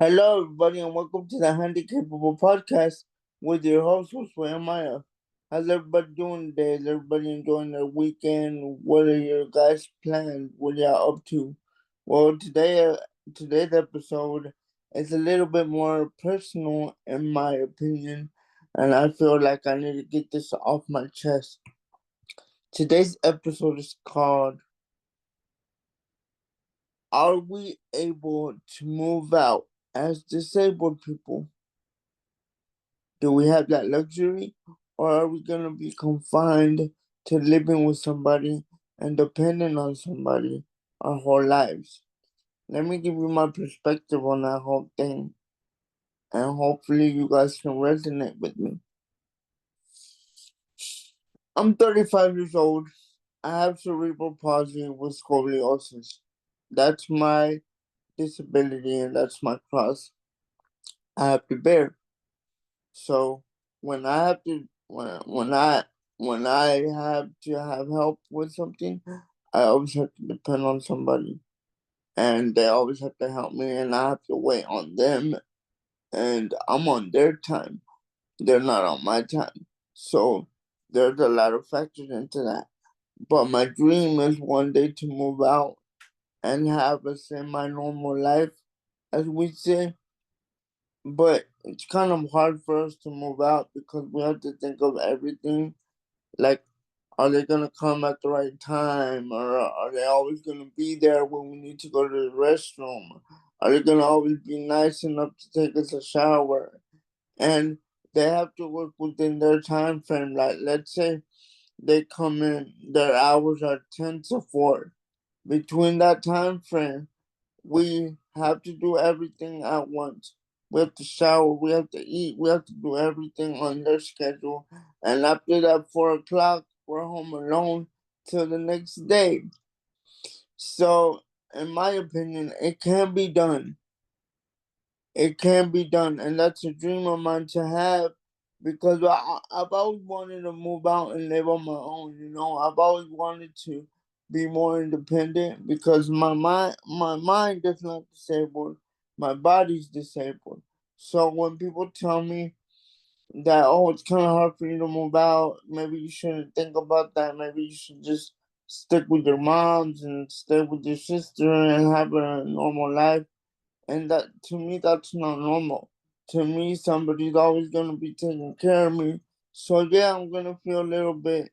Hello, everybody, and welcome to the Handikapable Podcast with your host, Josue Maya. How's everybody doing today? Is everybody enjoying their weekend? What are your guys' plans? What y'all up to? Well, today's episode is a little bit more personal, in my opinion, and I feel like I need to get this off my chest. Today's episode is called "Are We Able to Move Out as Disabled People?" Do we have that luxury, or are we going to be confined to living with somebody and depending on somebody our whole lives? Let me give you my perspective on that whole thing, and hopefully, you guys can resonate with me. I'm 35 years old. I have cerebral palsy with scoliosis. That's my disability, and that's my cross I have to bear. So when I have to when I have to have help with something, I always have to depend on somebody, and they always have to help me, and I have to wait on them, and I'm on their time. They're not on my time. So there's a lot of factors into that. But my dream is one day to move out and have a semi-normal life, as we say. But it's kind of hard for us to move out because we have to think of everything. Like, are they gonna come at the right time, or are they always gonna be there when we need to go to the restroom? Are they gonna always be nice enough to take us a shower? And they have to work within their time frame. Like, let's say they come in, their hours are 10 to 4. Between that time frame, we have to do everything at once. We have to shower, we have to eat, we have to do everything on their schedule. And after that 4 o'clock, we're home alone till the next day. So, in my opinion, it can be done. It can be done. And that's a dream of mine to have because I've always wanted to move out and live on my own. I've always wanted to be more independent because my mind is not disabled, my body's disabled. So when people tell me that, oh, it's kind of hard for you to move out, maybe you shouldn't think about that. Maybe you should just stick with your moms and stay with your sister and have a normal life. And that, to me, that's not normal. To me, somebody's always gonna be taking care of me. So yeah, I'm gonna feel a little bit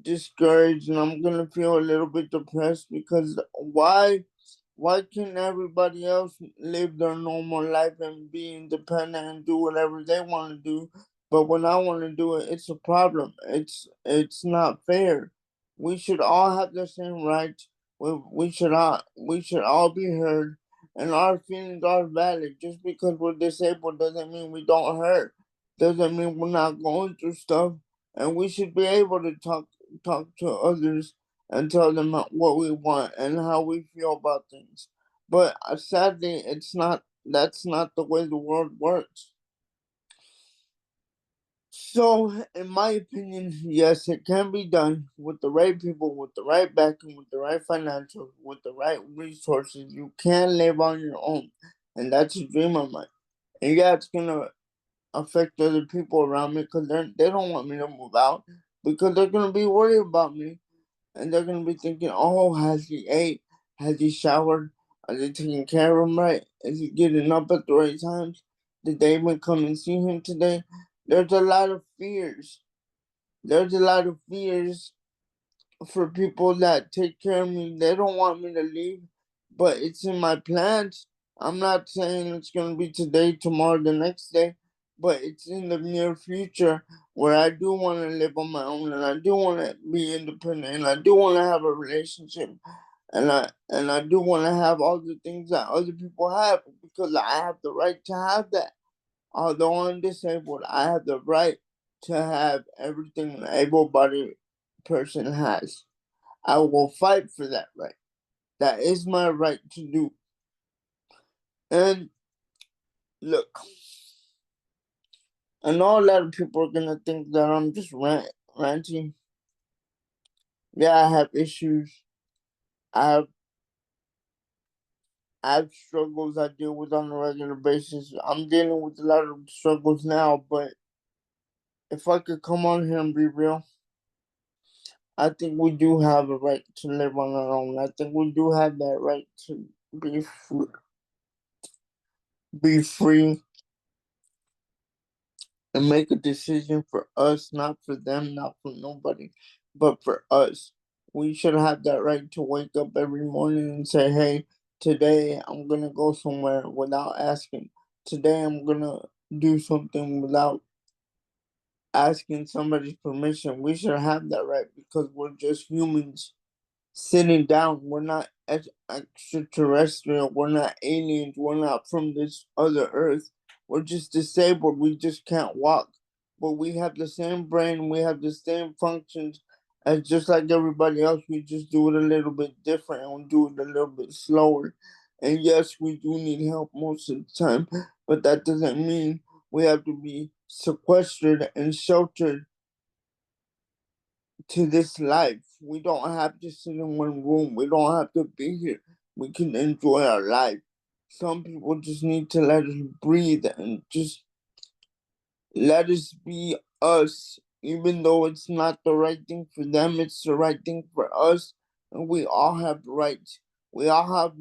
discouraged, and I'm gonna feel a little bit depressed because why can't everybody else live their normal life and be independent and do whatever they want to do? But when I want to do it, it's a problem. It's not fair. We should all have the same rights. We should all be heard, and our feelings are valid. Just because we're disabled doesn't mean we don't hurt. Doesn't mean we're not going through stuff, and we should be able to talk to others and tell them what we want and how we feel about things. But sadly, it's not. That's not the way the world works. So, in my opinion, yes, it can be done with the right people, with the right backing, with the right financials, with the right resources. You can live on your own, and that's a dream of mine. And yeah, it's gonna affect other people around me because they don't want me to move out because they're gonna be worried about me, and they're gonna be thinking, "Oh, has he ate? Has he showered? Are they taking care of him right? Is he getting up at the right times? Did they even come and see him today?" There's a lot of fears. There's a lot of fears for people that take care of me. They don't want me to leave, but it's in my plans. I'm not saying it's gonna be today, tomorrow, the next day, but it's in the near future where I do want to live on my own, and I do want to be independent, and I do want to have a relationship, and I do want to have all the things that other people have because I have the right to have that. Although I'm disabled, I have the right to have everything an able-bodied person has. I will fight for that right. That is my right to do. And look, I know a lot of people are gonna think that I'm just ranting. Yeah, I have issues. I have I have struggles I deal with on a regular basis. I'm dealing with a lot of struggles now, but if I could come on here and be real, I think we do have a right to live on our own. I think we do have that right to be free, be free and make a decision for us, not for them, not for nobody, but for us. We should have that right to wake up every morning and say, hey, today I'm going to go somewhere without asking. Today I'm going to do something without asking somebody's permission. We should have that right because we're just humans sitting down. We're not extraterrestrial. We're not aliens. We're not from this other earth. We're just disabled. We just can't walk. But we have the same brain. We have the same functions as just like everybody else. We just do it a little bit different and we do it a little bit slower. And yes, we do need help most of the time, but that doesn't mean we have to be sequestered and sheltered to this life. We don't have to sit in one room. We don't have to be here. We can enjoy our life. Some people just need to let us breathe and just let us be us, even though it's not the right thing for them, it's the right thing for us. And we all have rights. We all have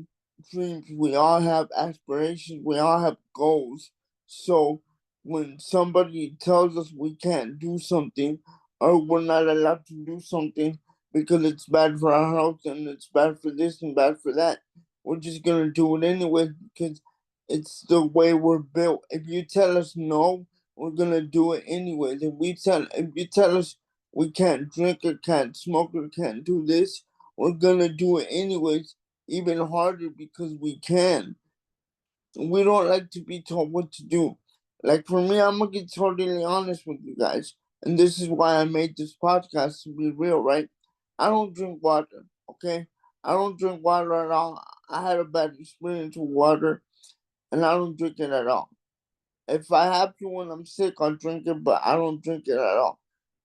dreams. We all have aspirations. We all have goals. So when somebody tells us we can't do something or we're not allowed to do something because it's bad for our health and it's bad for this and bad for that, we're just gonna do it anyway because it's the way we're built. If you tell us no, we're gonna do it anyways. If you tell us we can't drink or can't smoke or can't do this, we're gonna do it anyways, even harder because we can. We don't like to be told what to do. Like for me, I'm gonna get totally honest with you guys, and this is why I made this podcast to be real, right? I don't drink water, okay? I don't drink water at all. I had a bad experience with water, and I don't drink it at all. If I have to when I'm sick, I'll drink it, but I don't drink it at all.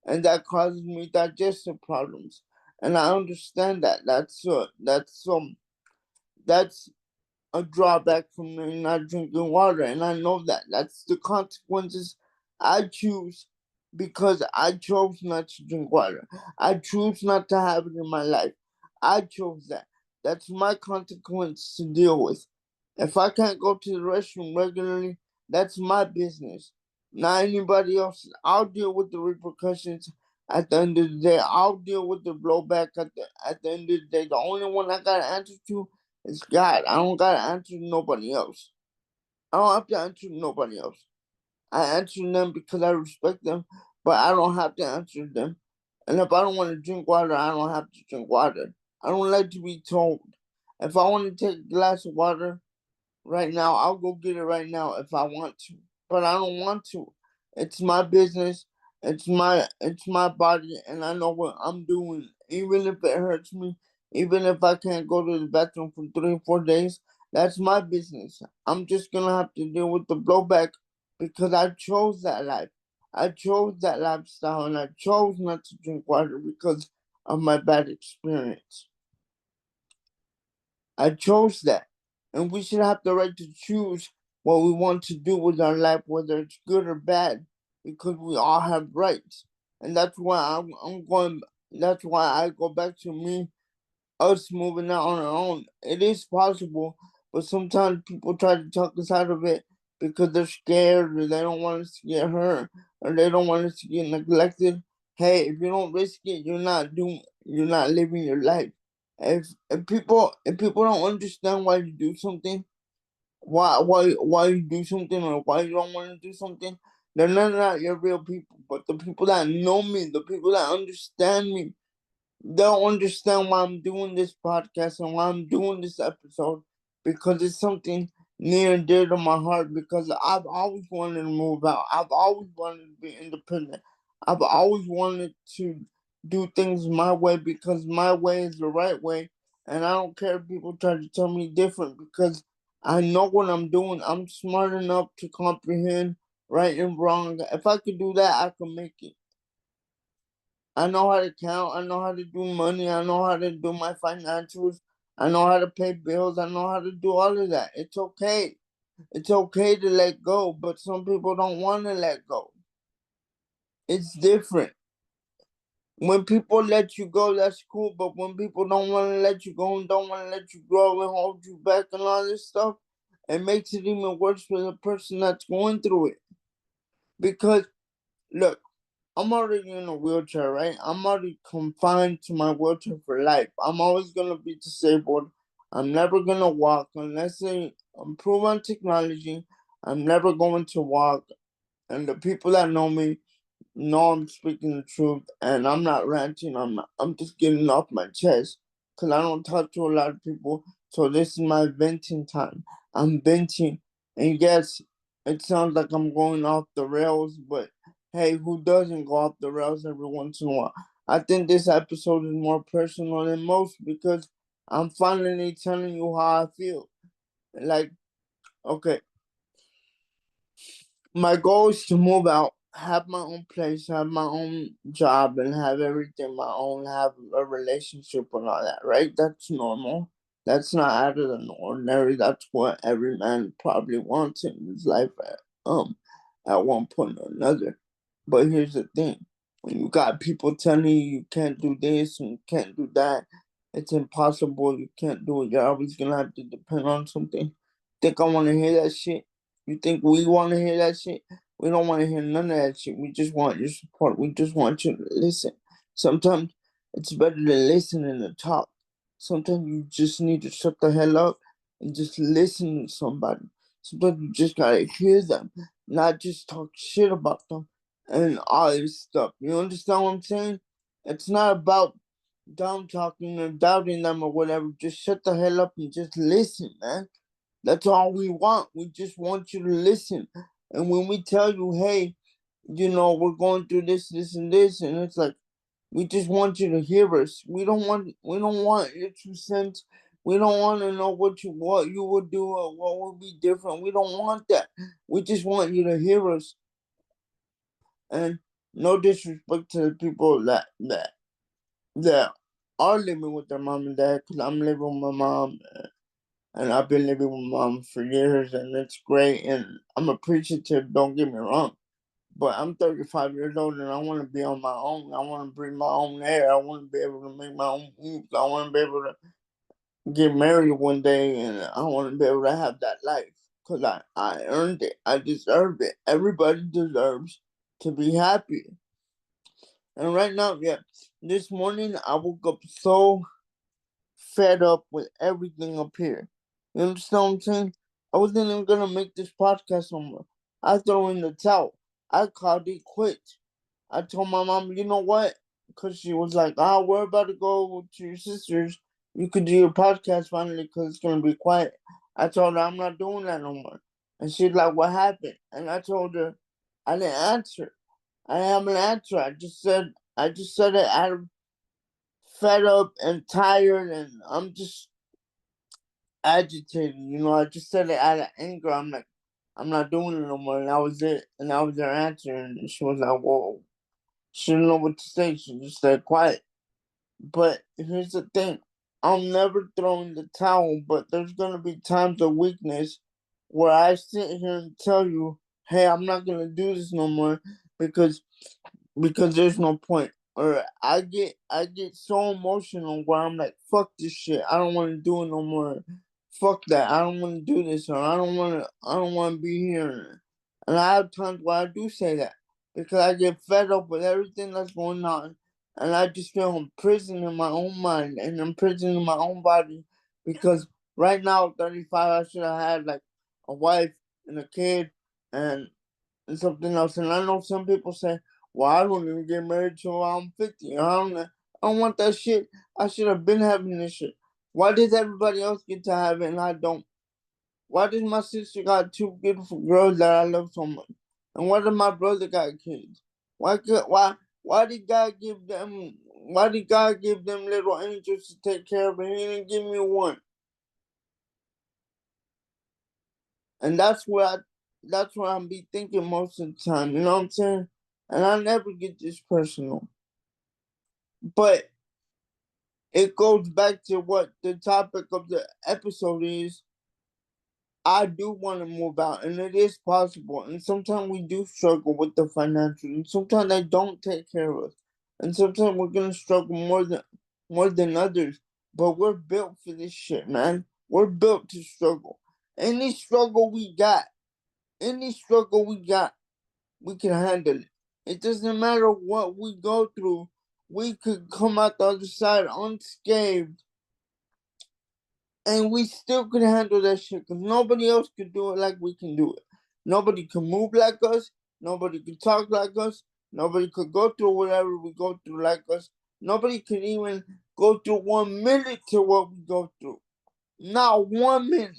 And that causes me digestive problems. And I understand that. That's a drawback from me not drinking water, and I know that. That's the consequences I choose because I chose not to drink water. I choose not to have it in my life. I chose that. That's my consequence to deal with. If I can't go to the restroom regularly, that's my business, not anybody else's. I'll deal with the repercussions at the end of the day. I'll deal with the blowback at the end of the day. The only one I gotta answer to is God. I don't gotta answer to nobody else. I don't have to answer to nobody else. I answer them because I respect them, but I don't have to answer them. And if I don't want to drink water, I don't have to drink water. I don't like to be told. If I want to take a glass of water, right now, I'll go get it right now if I want to. But I don't want to. It's my business. It's my body and I know what I'm doing. Even if it hurts me, even if I can't go to the bathroom for 3 or 4 days, that's my business. I'm just gonna have to deal with the blowback because I chose that life. I chose that lifestyle and I chose not to drink water because of my bad experience. I chose that. And we should have the right to choose what we want to do with our life, whether it's good or bad, because we all have rights. And that's why that's why I go back to us moving out on our own. It is possible, but sometimes people try to talk us out of it because they're scared or they don't want us to get hurt or they don't want us to get neglected. Hey, if you don't risk it, you're not living your life. If people don't understand why you do something, why you do something or why you don't want to do something, they're not your real people. But the people that know me, the people that understand me, they'll understand why I'm doing this podcast and why I'm doing this episode because it's something near and dear to my heart because I've always wanted to move out. I've always wanted to be independent. I've always wanted to do things my way because my way is the right way. And I don't care if people try to tell me different because I know what I'm doing. I'm smart enough to comprehend right and wrong. If I could do that, I could make it. I know how to count. I know how to do money. I know how to do my financials. I know how to pay bills. I know how to do all of that. It's okay. It's okay to let go, but some people don't want to let go. It's different. When people let you go, that's cool. But when people don't want to let you go and don't want to let you grow and hold you back and all this stuff, it makes it even worse for the person that's going through it. Because, look, I'm already in a wheelchair, right? I'm already confined to my wheelchair for life. I'm always going to be disabled. I'm never going to walk unless they improve on technology. I'm never going to walk. And the people that know me know I'm speaking the truth, and I'm not ranting. I'm just getting off my chest because I don't talk to a lot of people. So this is my venting time. I'm venting, and yes, it sounds like I'm going off the rails, but hey, who doesn't go off the rails every once in a while? I think this episode is more personal than most because I'm finally telling you how I feel. Like, okay, my goal is to move out, have my own place, have my own job, and have everything my own, have a relationship and all that, right? That's normal. That's not out of the ordinary. That's what every man probably wants in his life at one point or another. But here's the thing. When you got people telling you can't do this and you can't do that, it's impossible, you can't do it, you're always gonna have to depend on something. Think I wanna hear that shit? You think we wanna hear that shit? We don't wanna hear none of that shit. We just want your support. We just want you to listen. Sometimes it's better to listen than to talk. Sometimes you just need to shut the hell up and just listen to somebody. Sometimes you just gotta hear them, not just talk shit about them and all this stuff. You understand what I'm saying? It's not about down talking or doubting them or whatever. Just shut the hell up and just listen, man. That's all we want. We just want you to listen. And when we tell you, hey, we're going through this, this, and this, and it's like we just want you to hear us. We don't want your 2 cents. We don't want to know what you would do or what would be different. We don't want that. We just want you to hear us. And no disrespect to the people that are living with their mom and dad, because I'm living with my mom, and I've been living with my mom for years, and it's great, and I'm appreciative, don't get me wrong. But I'm 35 years old, and I want to be on my own. I want to breathe my own air. I want to be able to make my own moves. I want to be able to get married one day, and I want to be able to have that life. Because I earned it. I deserve it. Everybody deserves to be happy. And right now, yeah, this morning I woke up so fed up with everything up here. You understand what I'm saying? I wasn't even gonna make this podcast no more. I throw in the towel. I called it quits. I told my mom, you know what? Because she was like, we're about to go to your sister's. You could do your podcast finally because it's going to be quiet. I told her, I'm not doing that no more. And she's like, what happened? And I told her, I didn't answer. I haven't answered. I just said it out of fed up and tired, and I'm just agitated. I just said it out of anger. I'm like, I'm not doing it no more. And that was it. And that was her answer. And she was like, whoa. She didn't know what to say. She just stayed quiet. But here's the thing. I'll never throw in the towel, but there's going to be times of weakness where I sit here and tell you, hey, I'm not going to do this no more because there's no point. Or I get so emotional where I'm like, fuck this shit. I don't want to do it no more. Fuck that. I don't want to do this, or I don't want to be here. And I have times where I do say that because I get fed up with everything that's going on, and I just feel imprisoned in my own mind and imprisoned in my own body because right now, 35, I should have had like a wife and a kid and something else. And I know some people say, well, I don't even get married till I'm 50. I don't want that shit. I should have been having this shit. Why does everybody else get to have it and I don't? Why does my sister got two beautiful girls that I love so much? And why does my brother got kids? Why did God give them little angels to take care of, and he didn't give me one? And that's what I'm be thinking most of the time, you know what I'm saying? And I never get this personal. But it goes back to what the topic of the episode is. I do want to move out, and it is possible. And sometimes we do struggle with the financial, and sometimes they don't take care of us, and sometimes we're gonna struggle more than others. But we're built for this shit, man. We're built to struggle. Any struggle we got, any struggle we got, we can handle it. It doesn't matter what we go through. We could come out the other side unscathed, and we still can handle that shit because nobody else can do it like we can do it. Nobody can move like us. Nobody can talk like us. Nobody could go through whatever we go through like us. Nobody can even go through 1 minute to what we go through. Not 1 minute.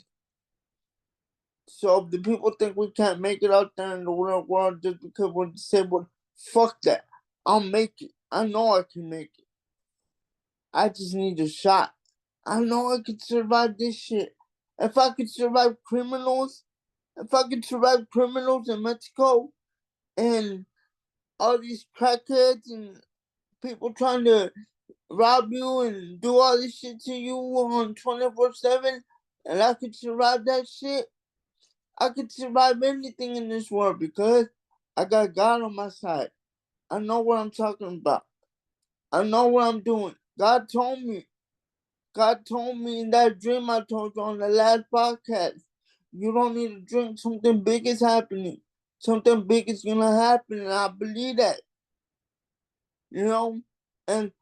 So if the people think we can't make it out there in the real world just because we're disabled, fuck that. I'll make it. I know I can make it. I just need a shot. I know I could survive this shit. If I could survive criminals, if I could survive criminals in Mexico and all these crackheads and people trying to rob you and do all this shit to you on 24/7, and I could survive that shit, I could survive anything in this world because I got God on my side. I know what I'm talking about. I know what I'm doing. God told me. God told me in that dream I told you on the last podcast. You don't need to drink. Something big is happening. Something big is gonna happen, and I believe that. You know? And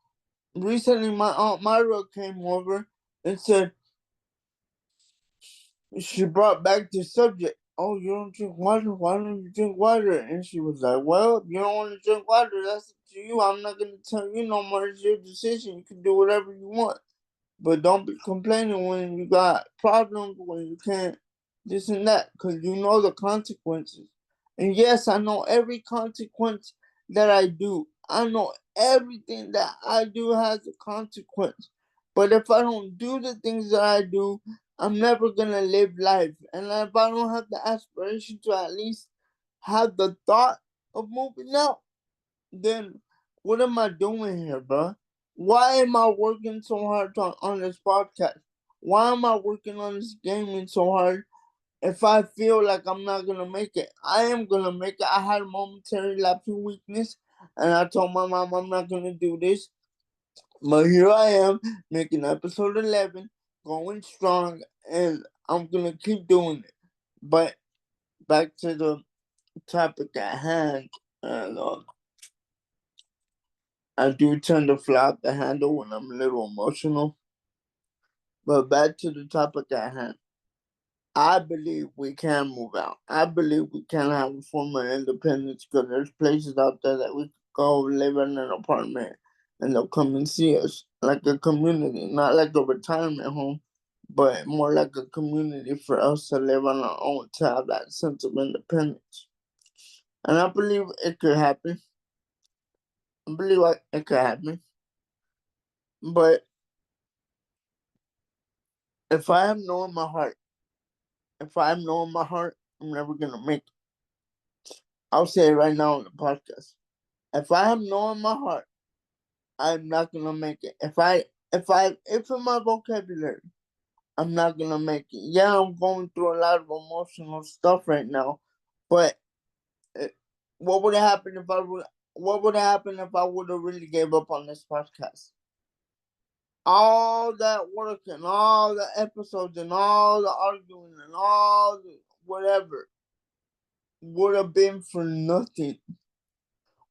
recently my Aunt Myra came over and said she brought back the subject. Oh, you don't drink water? Why don't you drink water? And she was like, well, if you don't want to drink water, that's up to you. I'm not gonna tell you no more. It's your decision. You can do whatever you want. But don't be complaining when you got problems, when you can't this and that, because you know the consequences. And yes, I know every consequence that I do. I know everything that I do has a consequence. But if I don't do the things that I do, I'm never gonna live life. And if I don't have the aspiration to at least have the thought of moving out, then what am I doing here, bro? Why am I working so hard on this podcast? Why am I working on this gaming so hard if I feel like I'm not gonna make it? I am gonna make it. I had a momentary lapse of weakness, and I told my mom I'm not gonna do this. But here I am, making episode 11, going strong, and I'm gonna keep doing it. But back to the topic at hand, and I do tend to fly off the handle when I'm a little emotional. But back to the topic at hand. I believe we can move out. I believe we can have a form of independence because there's places out there that we could go live in an apartment and they'll come and see us like a community, not like a retirement home, but more like a community for us to live on our own, to have that sense of independence. And I believe it could happen. I believe it could happen. But if I have no in my heart, if I have no in my heart, I'm never gonna make it. I'll say it right now on the podcast. If I have no in my heart, I'm not gonna make it. If in my vocabulary, I'm not gonna make it. Yeah, I'm going through a lot of emotional stuff right now, but it, what would have happened if I would? What would have happened if I would have really gave up on this podcast? All that work and all the episodes and all the arguing and all the whatever would have been for nothing.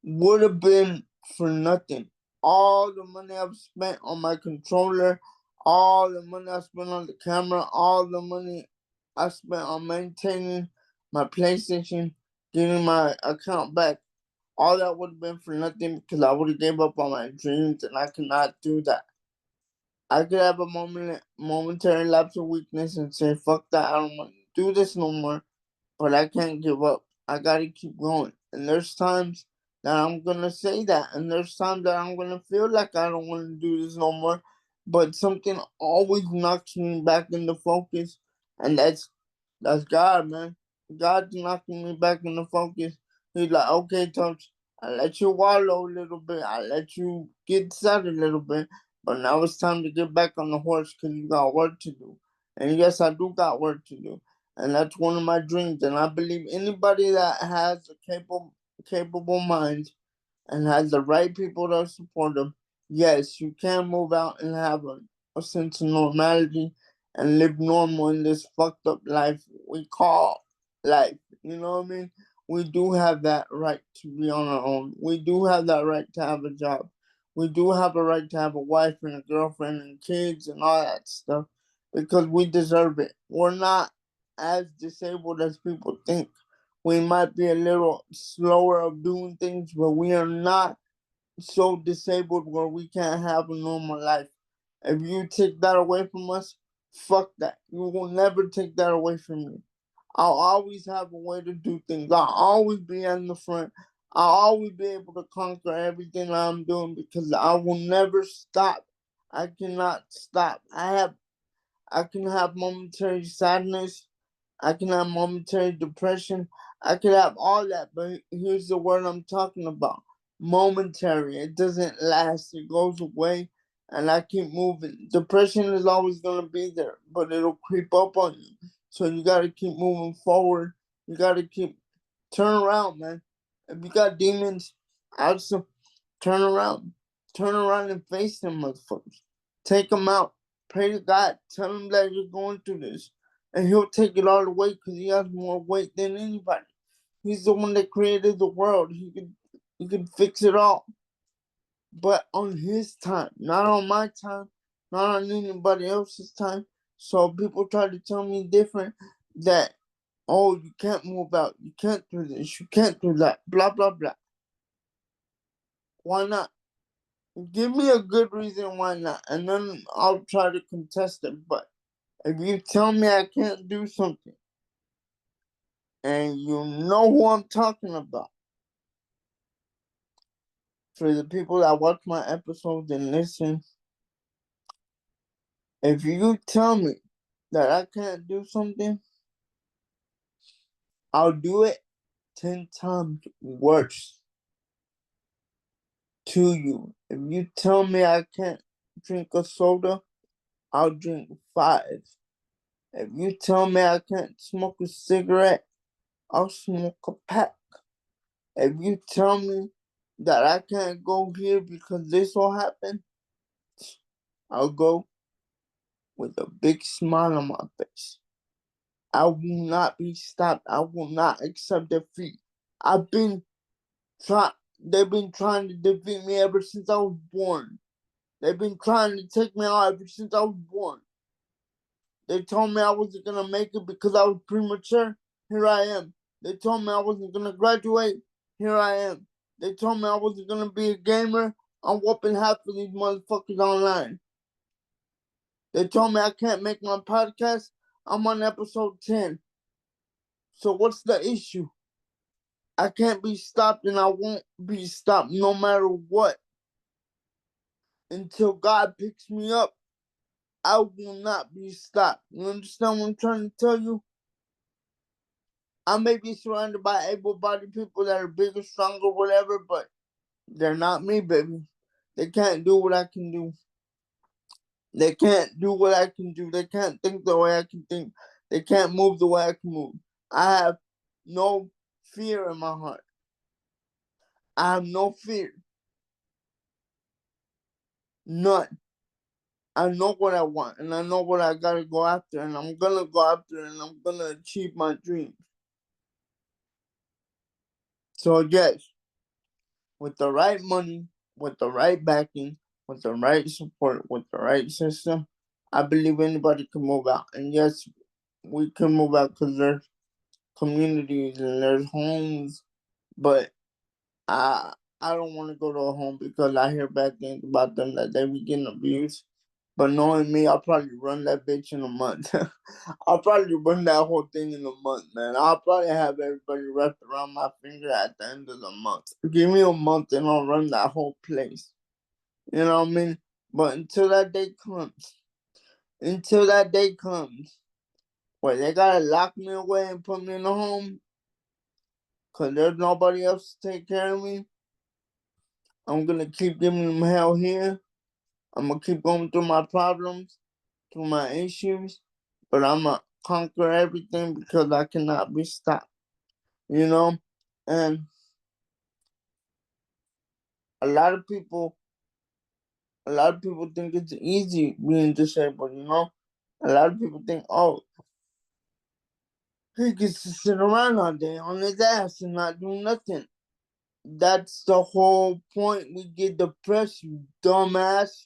Would have been for nothing. All the money I've spent on my controller, all the money I spent on the camera, all the money I spent on maintaining my PlayStation, getting my account back, all that would have been for nothing because I would have gave up on my dreams, and I cannot do that. I could have a momentary lapse of weakness and say, fuck that, I don't want to do this no more, but I can't give up. I gotta keep going. And there's times that I'm gonna say that, and there's times that I'm gonna feel like I don't want to do this no more, but something always knocks me back into focus, and that's God, man. God's knocking me back into focus. He's like, okay, Touch, I let you wallow a little bit, I let you get sad a little bit, But now it's time to get back on the horse because you got work to do. And yes, I do got work to do. And that's one of my dreams. And I believe anybody that has a capable mind and has the right people to support them, yes, you can move out and have a sense of normality and live normal in this fucked up life we call life. You know what I mean? We do have that right to be on our own. We do have that right to have a job. We do have a right to have a wife and a girlfriend and kids and all that stuff because we deserve it. We're not as disabled as people think. We might be a little slower of doing things, but we are not so disabled where we can't have a normal life. If you take that away from us, fuck that. You will never take that away from me. I'll always have a way to do things. I'll always be in the front. I'll always be able to conquer everything I'm doing because I will never stop. I cannot stop. I can have momentary sadness. I can have momentary depression. I can have all that, but here's the word I'm talking about. Momentary. It doesn't last. It goes away and I keep moving. Depression is always gonna be there, but it'll creep up on you. So you gotta keep moving forward. You gotta keep turn around, man. If you got demons, also turn around. Turn around and face them motherfuckers. Take them out. Pray to God. Tell him that you're going through this. And he'll take it all away because he has more weight than anybody. He's the one that created the world. He can fix it all. But on his time, not on my time, not on anybody else's time. So people try to tell me different that, oh, you can't move out, you can't do this, you can't do that, blah, blah, blah. Why not? Give me a good reason why not, and then I'll try to contest it. But if you tell me I can't do something, and you know who I'm talking about, for the people that watch my episodes and listen, if you tell me that I can't do something, I'll do it 10 times worse to you. If you tell me I can't drink a soda, I'll drink 5. If you tell me I can't smoke a cigarette, I'll smoke a pack. If you tell me that I can't go here because this will happen, I'll go with a big smile on my face. I will not be stopped. I will not accept defeat. I've been trying. They've been trying to defeat me ever since I was born. They've been trying to take me out ever since I was born. They told me I wasn't gonna make it because I was premature. Here I am. They told me I wasn't gonna graduate. Here I am. They told me I wasn't gonna be a gamer. I'm whooping half of these motherfuckers online. They told me I can't make my podcast. I'm on episode 10. So what's the issue? I can't be stopped and I won't be stopped no matter what. Until God picks me up, I will not be stopped. You understand what I'm trying to tell you? I may be surrounded by able-bodied people that are bigger, stronger, whatever, but they're not me, baby. They can't do what I can do. They can't do what I can do. They can't think the way I can think. They can't move the way I can move. I have no fear in my heart. I have no fear. None. I know what I want and I know what I gotta go after and I'm gonna go after and I'm gonna achieve my dreams. So yes, with the right money, with the right backing, with the right support, with the right system, I believe anybody can move out. And yes, we can move out because there's communities and there's homes, but I I don't want to go to a home because I hear bad things about them that they be getting abused. But knowing me, I'll probably run that bitch in a month. I'll probably run that whole thing in a month, man. I'll probably have everybody wrapped around my finger at the end of the month. Give me a month and I'll run that whole place. You know what I mean? But until that day comes, where they gotta lock me away and put me in a home, cause there's nobody else to take care of me, I'm gonna keep giving them hell here I'm gonna keep going through my problems, through my issues, but I'm gonna conquer everything because I cannot be stopped. You know, and a lot of people, a lot of people think it's easy being disabled. You know, a lot of people think, oh, he gets to sit around all day on his ass and not do nothing. That's the whole point. We get depressed, you dumbass.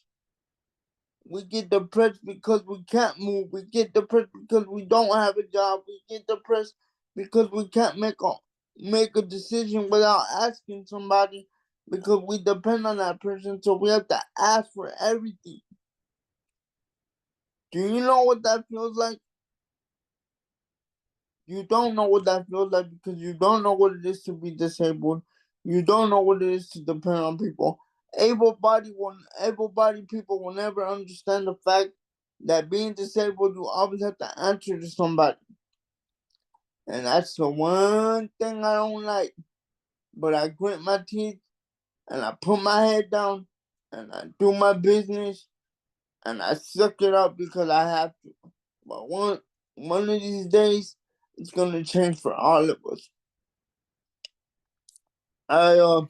We get depressed because we can't move. We get depressed because we don't have a job. We get depressed because we can't make a decision without asking somebody because we depend on that person. So we have to ask for everything. Do you know what that feels like? You don't know what that feels like because you don't know what it is to be disabled. You don't know what it is to depend on people. Able-bodied people will never understand the fact that being disabled, you always have to answer to somebody. And that's the one thing I don't like. But I grit my teeth and I put my head down and I do my business and I suck it up because I have to. But one of these days, it's gonna change for all of us. I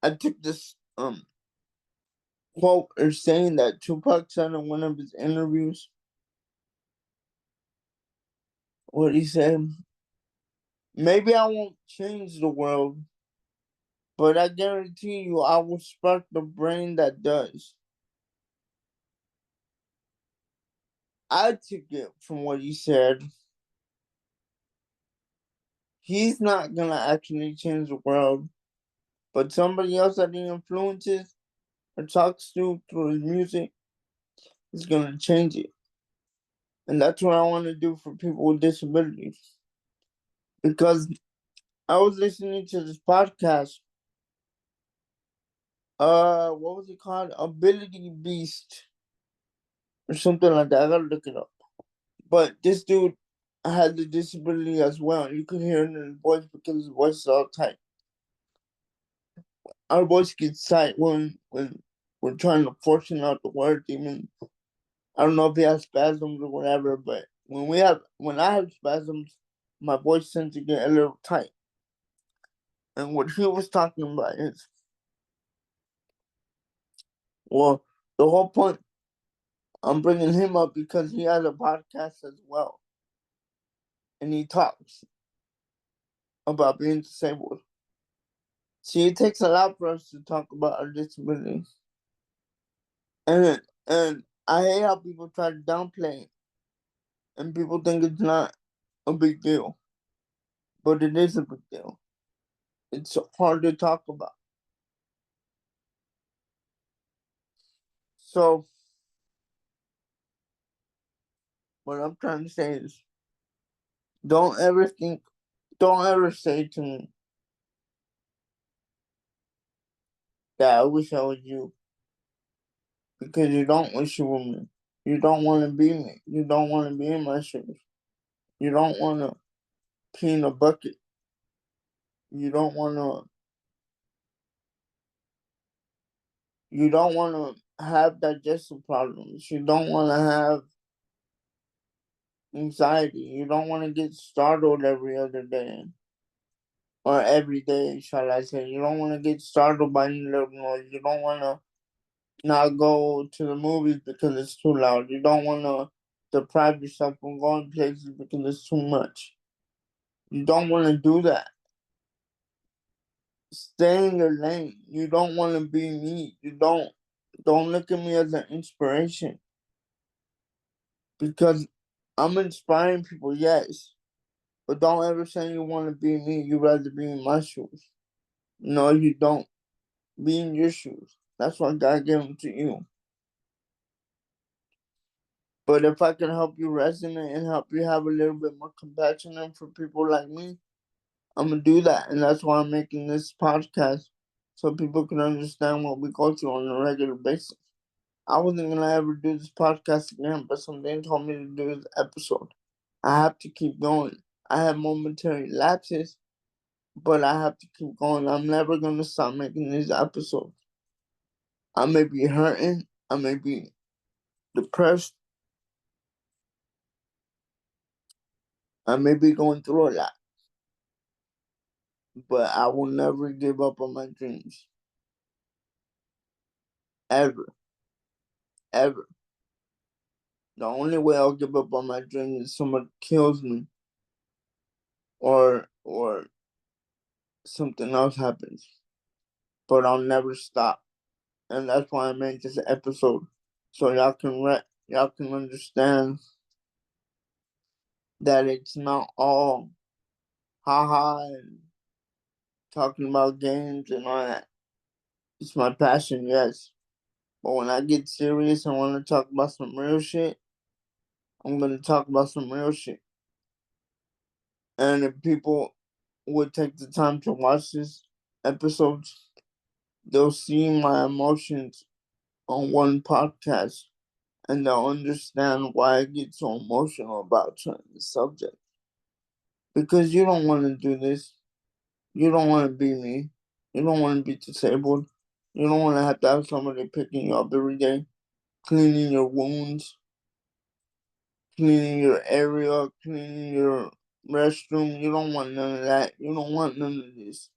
I took this quote or saying that Tupac said in one of his interviews where he said, maybe I won't change the world, but I guarantee you I will spark the brain that does. I took it from what he said. He's not gonna actually change the world, but somebody else that he influences or talks to through his music is gonna change it. And that's what I want to do for people with disabilities. Because I was listening to this podcast. What was it called? Ability Beast or something like that. I gotta look it up. But this dude had the disability as well. You could hear it in his voice because his voice is all tight. Our voice gets tight when we're trying to portion out the word. Even I don't know if he has spasms or whatever, but when I have spasms, my voice tends to get a little tight. And what he was talking about is, well, the whole point I'm bringing him up because he has a podcast as well, and he talks about being disabled. See, it takes a lot for us to talk about our disabilities, and I hate how people try to downplay it, and people think it's not a big deal, but it is a big deal. It's hard to talk about. So, what I'm trying to say is, don't ever think, don't ever say to me that I wish I was you, because you don't wish you were me. You don't want to be me. You don't want to be in my shoes. You don't want to pee in a bucket. You don't want to. You don't want to have digestive problems. You don't want to have anxiety. You don't want to get startled every other day or every day, shall I say. You don't want to get startled by any little noise. You don't want to not go to the movies because it's too loud. You don't want to deprive yourself from going places because it's too much. You don't want to do that. Stay in your lane. You don't want to be me. You don't look at me as an inspiration because I'm inspiring people, yes. But don't ever say you want to be me. You'd rather be in my shoes. No, you don't. Be in your shoes. That's why God gave them to you. But if I can help you resonate and help you have a little bit more compassion for people like me, I'm going to do that. And that's why I'm making this podcast so people can understand what we go through on a regular basis. I wasn't going to ever do this podcast again, but something told me to do this episode. I have to keep going. I have momentary lapses, but I have to keep going. I'm never going to stop making these episodes. I may be hurting, I may be depressed, I may be going through a lot, but I will never give up on my dreams. Ever. Ever. The only way I'll give up on my dreams is someone kills me or something else happens. But I'll never stop. And that's why I made this episode. So y'all can understand that it's not all haha and talking about games and all that. It's my passion, yes. But when I get serious and want to talk about some real shit, I'm gonna talk about some real shit. And if people would take the time to watch this episode, they'll see my emotions on one podcast and they'll understand why I get so emotional about certain subjects. Because you don't want to do this. You don't want to be me. You don't want to be disabled. You don't want to have somebody picking you up every day, cleaning your wounds, cleaning your area, cleaning your restroom. You don't want none of that. You don't want none of this.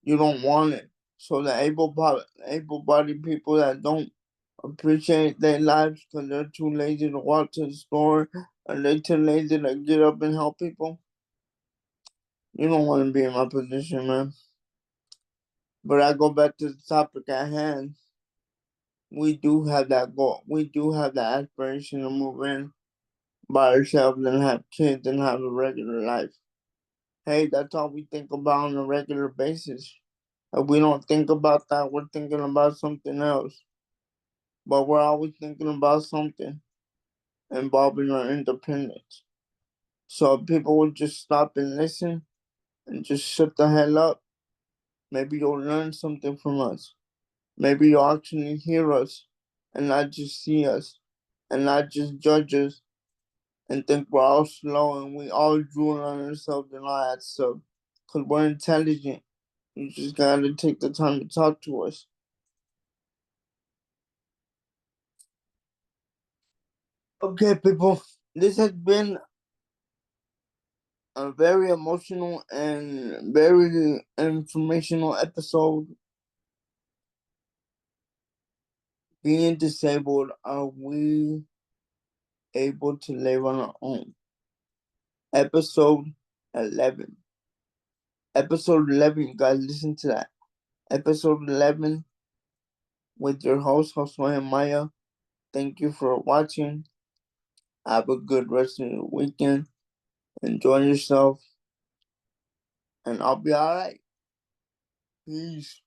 You don't want it. So the able-bodied people that don't appreciate their lives because they're too lazy to walk to the store or they're too lazy to get up and help people, you don't want to be in my position, man. But I go back to the topic at hand. We do have that goal. We do have that aspiration to move in by ourselves and have kids and have a regular life. Hey, that's all we think about on a regular basis. If we don't think about that, we're thinking about something else. But we're always thinking about something involving our independence. So if people would just stop and listen and just shut the hell up, maybe you'll learn something from us. Maybe you'll actually hear us and not just see us and not just judge us and think we're all slow and we all drool on ourselves and all that stuff. Because we're intelligent. You just gotta take the time to talk to us. Okay, people, this has been a very emotional and very informational episode. Being disabled, are we able to live on our own? Episode 11. Episode 11, you guys listen to that. Episode 11 with your host, Josue and Maya. Thank you for watching. Have a good rest of your weekend. Enjoy yourself. And I'll be alright. Peace.